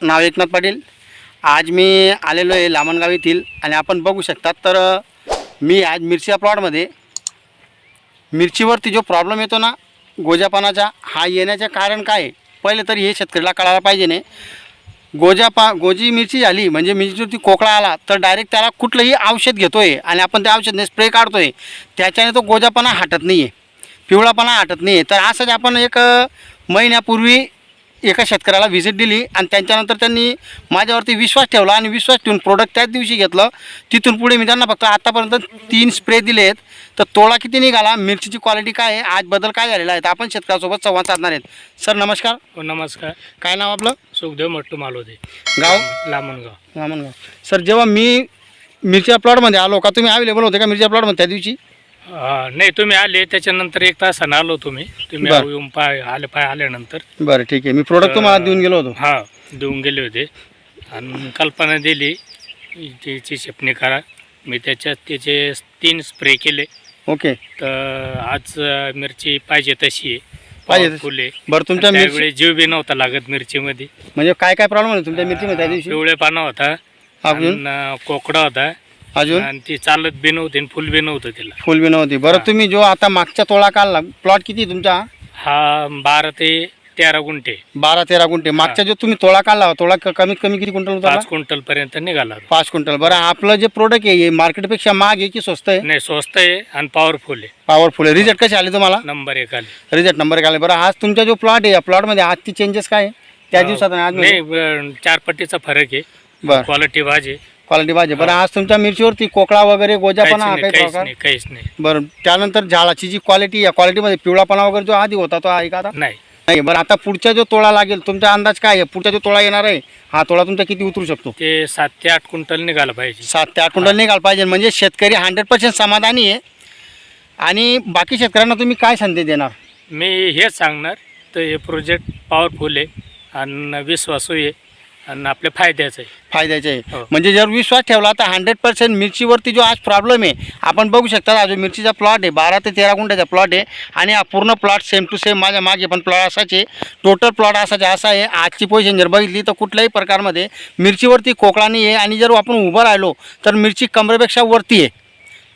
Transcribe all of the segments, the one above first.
नाव एकनाथ पाटील। आज मी आलेलो आहे लामणगाव येथील आणि आपण बघू शकता तर मी आज मिरचीच्या प्लॉटमध्ये मिरचीवरती जो प्रॉब्लेम येतो ना गोजापानाचा, हा येण्याचे कारण काय आहे पहिले तर हे शेतकऱ्याला कळायला पाहिजे। ने गोजी मिरची झाली म्हणजे मिरचीवरती कोकळा आला तर डायरेक्ट त्याला कुठलंही औषध घेतोय आणि आपण त्या औषधाने स्प्रे काढतोय, त्याच्याने तो गोजापाना हटत नाही आहे, पिवळापणा हटत नाही आहे। तर असंच आपण एक महिन्यापूर्वी एका शेतकऱ्याला व्हिजिट दिली आणि त्यांच्यानंतर त्यांनी माझ्यावरती विश्वास ठेवला आणि विश्वास ठेवून प्रोडक्ट त्याच दिवशी घेतलं। तिथून पुढे मी त्यांना फक्त आतापर्यंत 3 स्प्रे दिले आहेत। तर तोळा किती निघाला, मिरचीची क्वालिटी काय आहे, आज बदल काय झालेला आहे, तर आपण शेतकऱ्यासोबत संवाद साधणार आहेत। सर नमस्कार। नमस्कार। काय नाव आपलं? सुखदेव मट्टू मालोदे, गाव लामणगाव। सर जेव्हा मी मिरच्या प्लॉटमध्ये आलो का तुम्ही अवेलेबल होते का मिरच्या प्लॉटमध्ये त्या दिवशी? नाही, तुम्ही आले त्याच्यानंतर 1 तासानं आलो तुम्ही येऊन आल्यानंतर। बरं ठीक आहे, मी प्रोडक्ट तुम्हाला देऊन गेलो होतो। हां, देऊन गेले होते आणि कल्पना दिली त्याची छपणी करा, मी त्याचे 3 स्प्रे केले। ओके, तर आज मिरची पाहिजे तशी पाहिजे फुले। बरं, तुमच्या त्यावेळी जीव बी नव्हता लागत मिरचीमध्ये। म्हणजे काय काय प्रॉब्लेम होता तुमच्या मिरचीमध्ये त्या दिवशी? पिवळेपणा होता, अजून कोकडा होता, अजून आणि ती चालत बी नव्हती आणि फुल बी नव्हतं तिला, फुल बी नव्हती। बरं, तुम्ही जो आता मागचा तोळा काढला, प्लॉट किती तुमचा? हा 12 ते 13 गुंठे। 12-13 गुंठे। मागचा जो तुम्ही तोळा काढला, तोळा कमीत कमी किती क्विंटल होता? 5 क्विंटल पर्यंत निघाला। 5 क्विंटल। बरं, आपलं जे प्रोडक्ट आहे मार्केटपेक्षा महाग आहे की स्वस्त आहे? नाही, स्वस्त आहे आणि पॉवरफुल आहे। पॉवरफुल आहे। रिझल्ट कसे आले तुम्हाला? नंबर 1 आले। रिझल्ट नंबर 1 आले। बरं, आज तुमचा जो प्लॉट आहे या प्लॉटमध्ये आजची चेंजेस काय आहे त्या दिवसात आणि आज? नाही, 4 पट्टीचा फरक आहे। बरं, क्वालिटी भाजी, क्वालिटी भाजी। बरं, आज तुमच्या मिरचीवरती कोकळा वगैरे गोजापणा काहीच नाही। बरं, त्यानंतर झाडाची जी क्वालिटी, या क्वालिटीमध्ये पिवळापणा वगैरे जो आधी होता तो आहे का आता? नाही। बरं, आता पुढचा जो तोळा लागेल तुमचा अंदाज काय आहे? पुढचा जो तोळा येणार आहे हा तोळा तुमचा किती उतरू शकतो? ते 7 ते 8 क्विंटल निघाला पाहिजे। 7 ते 8 क्विंटल निघाल पाहिजे। म्हणजे शेतकरी 100% समाधानी आहे। आणि बाकी शेतकऱ्यांना तुम्ही काय संदेश देणार? मी हेच सांगणार, तर हे प्रोजेक्ट पॉवरफुल आहे आणि विश्वासू आहे आणि आपल्या फायद्याचं आहे। हो. म्हणजे जर विश्वास ठेवला तर 100% मिरचीवरती जो आज प्रॉब्लेम आहे आपण बघू शकता। हा जो मिरचीचा प्लॉट आहे 12 ते 13 गुंठ्याचा प्लॉट आहे आणि हा पूर्ण प्लॉट सेम टू सेम माझ्या मागे पण प्लॉट असायचे, टोटल प्लॉट असा आहे। आजची पोझिशन जर बघितली तर कुठल्याही प्रकारमध्ये मिरचीवरती कोकळा नाही आहे आणि जर आपण उभं राहिलो तर मिरची कमरेपेक्षा वरती आहे।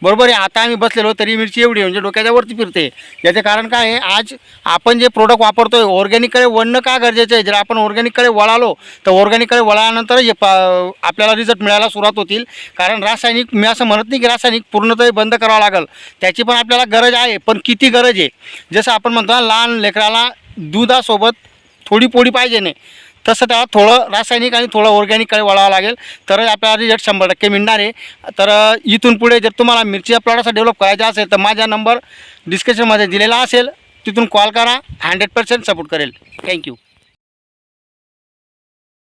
बरोबर आहे। आता आम्ही बसलेलो तरी मिरची एवढी म्हणजे डोक्याच्या वरती फिरते। याचे कारण काय आहे, आज आपण जे प्रोडक्ट वापरतोय ऑर्गॅनिककडे वळणं का गरजेचं आहे? जर आपण ऑर्गॅनिककडे वळालो तर ऑर्गॅनिककडे वळाल्यानंतर आपल्याला रिझल्ट मिळायला सुरुवात होतील। कारण रासायनिक, मी असं म्हणत नाही की रासायनिक पूर्णतः बंद करावं लागेल, त्याची पण आपल्याला गरज आहे, पण किती गरज आहे? जसं आपण म्हणतो ना, लहान लेकराला दुधासोबत थोडी पोळी पाहिजे नाही, तसं त्याला थोडं रासायनिक आणि थोडं ऑर्गॅनिककडे वळावं लागेल तरच आपल्याला रिझल्ट 100% मिळणार आहे। तर इथून पुढे जर तुम्हाला मिरचीचा प्लॉट असा डेव्हलप करायचा असेल तर माझा नंबर डिस्क्रिप्शनमध्ये दिलेला असेल, तिथून कॉल करा, 100% सपोर्ट करेल। थँक्यू।